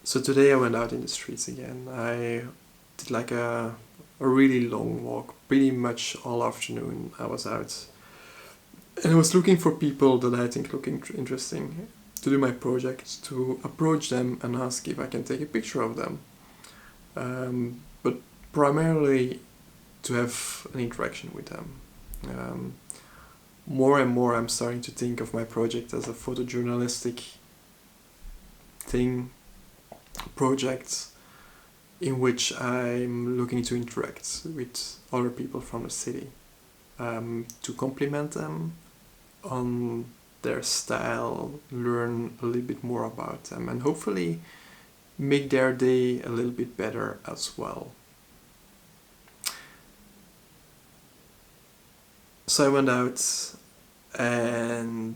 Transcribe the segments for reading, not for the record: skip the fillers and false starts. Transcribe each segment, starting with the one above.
So today I went out in the streets again. I did like a really long walk, pretty much all afternoon I was out. And I was looking for people that I think look interesting to do my project, to approach them and ask if I can take a picture of them. But primarily to have an interaction with them. More and more I'm starting to think of my project as a photojournalistic project in which I'm looking to interact with other people from the city, to compliment them on their style, learn a little bit more about them, and hopefully make their day a little bit better as well. So I went out and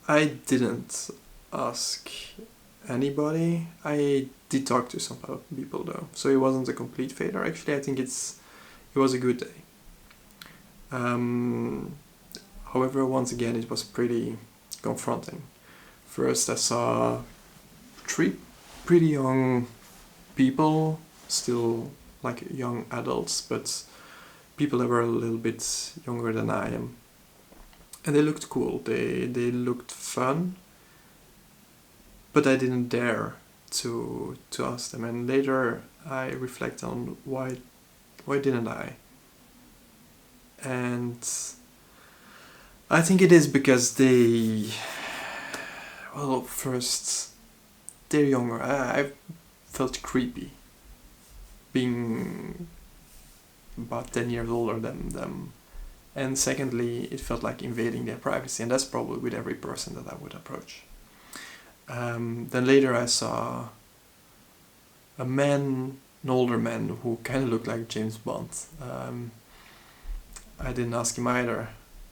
I didn't ask anybody. I did talk to some people though, so it wasn't a complete failure. Actually, I think it was a good day. However, once again, it was pretty confronting. First, I saw 3 pretty young people, still like young adults, but people that were a little bit younger than I am. And they looked cool, they looked fun, but I didn't dare to ask them. And later I reflect on why didn't I? And I think it is because first, they're younger. I felt creepy being about 10 years older than them. And secondly, it felt like invading their privacy, and that's probably with every person that I would approach. Then later I saw an older man who kind of looked like James Bond. I didn't ask him either,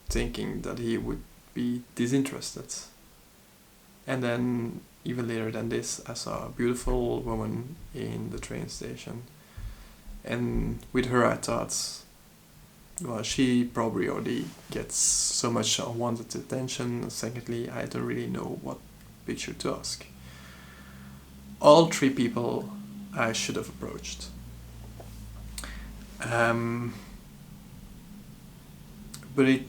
thinking that he would be disinterested. And then even later than this, I saw a beautiful woman in the train station. And with her I thought, well, she probably already gets so much unwanted attention. Secondly, I don't really know what picture to ask. All 3 people I should have approached. But it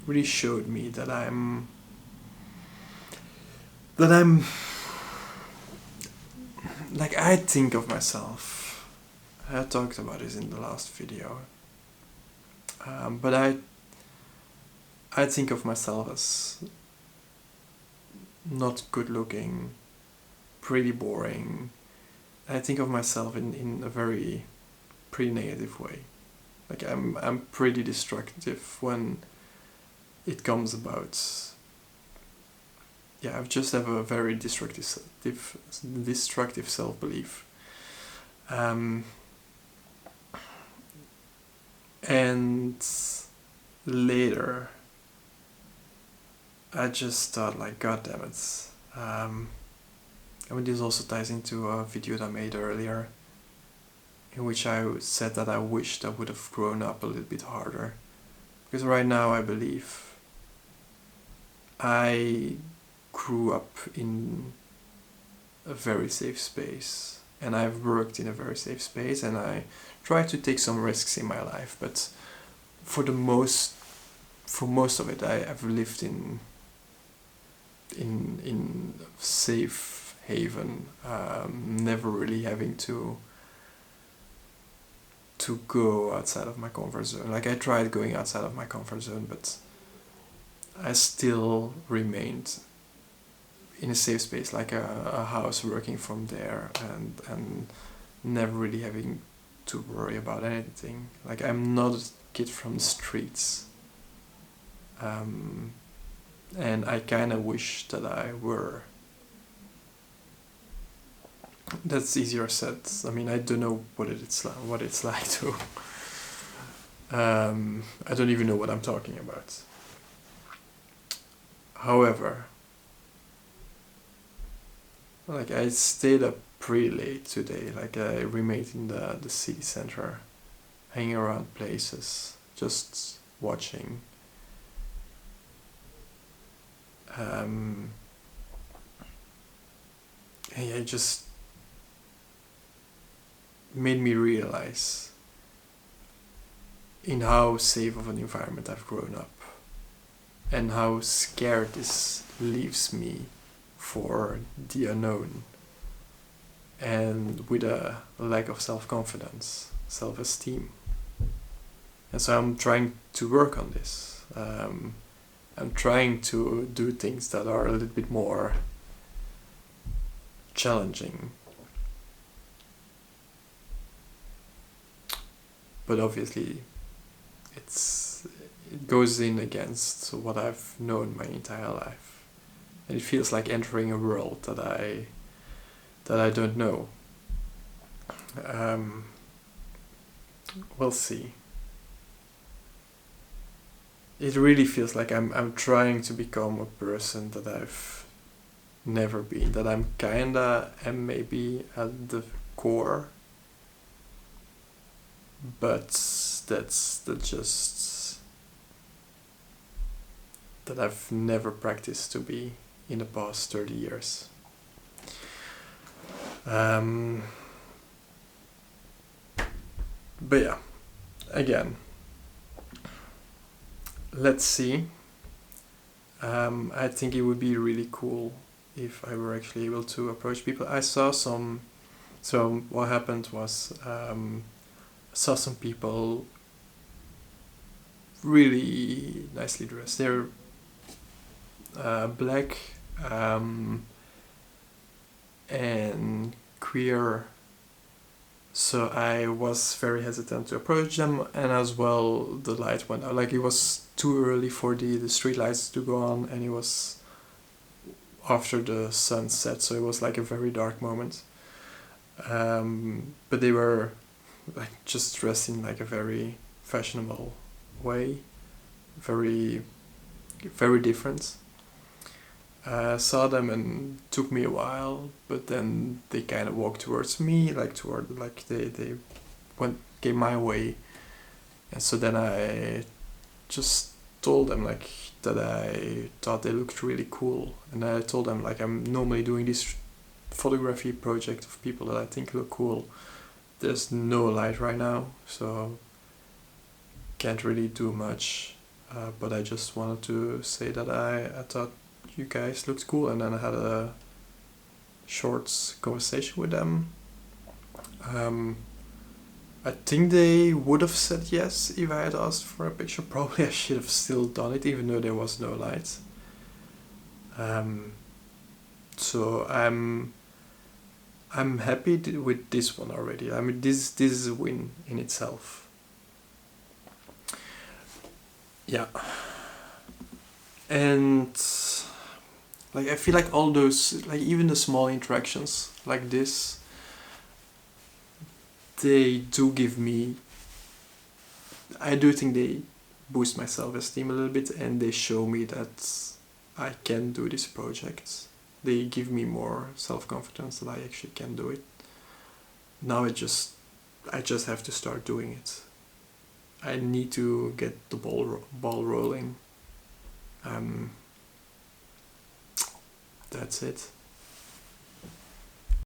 really showed me that I'm like, I think of myself, I talked about this in the last video, but I think of myself as not good looking, pretty boring. I think of myself in a pretty negative way. Like I'm pretty destructive when it comes about. Yeah, I just have a very destructive self-belief. And later, I just thought, like, God damn it. I mean, this also ties into a video that I made earlier, in which I said that I wished I would have grown up a little bit harder. Because right now I believe I grew up in a very safe space, and I've worked in a very safe space, and I try to take some risks in my life, but for most of it I've lived in safe haven, never really having to go outside of my comfort zone. Like, I tried going outside of my comfort zone, but I still remained in a safe space, like a house, working from there, and never really having to worry about anything. Like, I'm not a kid from the streets, and I kind of wish that I were. That's easier said. I mean, I don't know what it's like to. I don't even know what I'm talking about. However, like, I stayed up pretty late today. Like, I remained in the city center, hanging around places, just watching. And I just made me realize in how safe of an environment I've grown up, and how scared this leaves me for the unknown, and with a lack of self-confidence, self-esteem. And so I'm trying to work on this. I'm trying to do things that are a little bit more challenging. But obviously, it goes in against what I've known my entire life, and it feels like entering a world that I don't know. We'll see. It really feels like I'm trying to become a person that I've never been. That I'm kinda am maybe at the core, but that's just that I've never practiced to be in the past 30 years. But yeah, again, let's see. I think it would be really cool if I were actually able to approach people. I saw some. So what happened was, I saw some people really nicely dressed. They're black and queer. So I was very hesitant to approach them, and as well the light went out. Like, it was too early for the street lights to go on, and it was after the sun set, so it was like a very dark moment. But they were like just dressed in like a very fashionable way, very, very different. Saw them and took me a while, but then they kind of walked towards me, they came my way, and so then I just told them like that I thought they looked really cool, and I told them like I'm normally doing this photography project of people that I think look cool. There's no light right now, so can't really do much, but I just wanted to say that I thought you guys looked cool, and then I had a short conversation with them. I think they would have said yes if I had asked for a picture. Probably I should have still done it even though there was no light. So I'm happy with this one already. I mean, this is a win in itself. Yeah. And like, I feel like all those, like even the small interactions like this, they do give me, I do think they boost my self-esteem a little bit, and they show me that I can do this project. They give me more self-confidence that I actually can do it. Now I just have to start doing it. I need to get the ball rolling. That's it.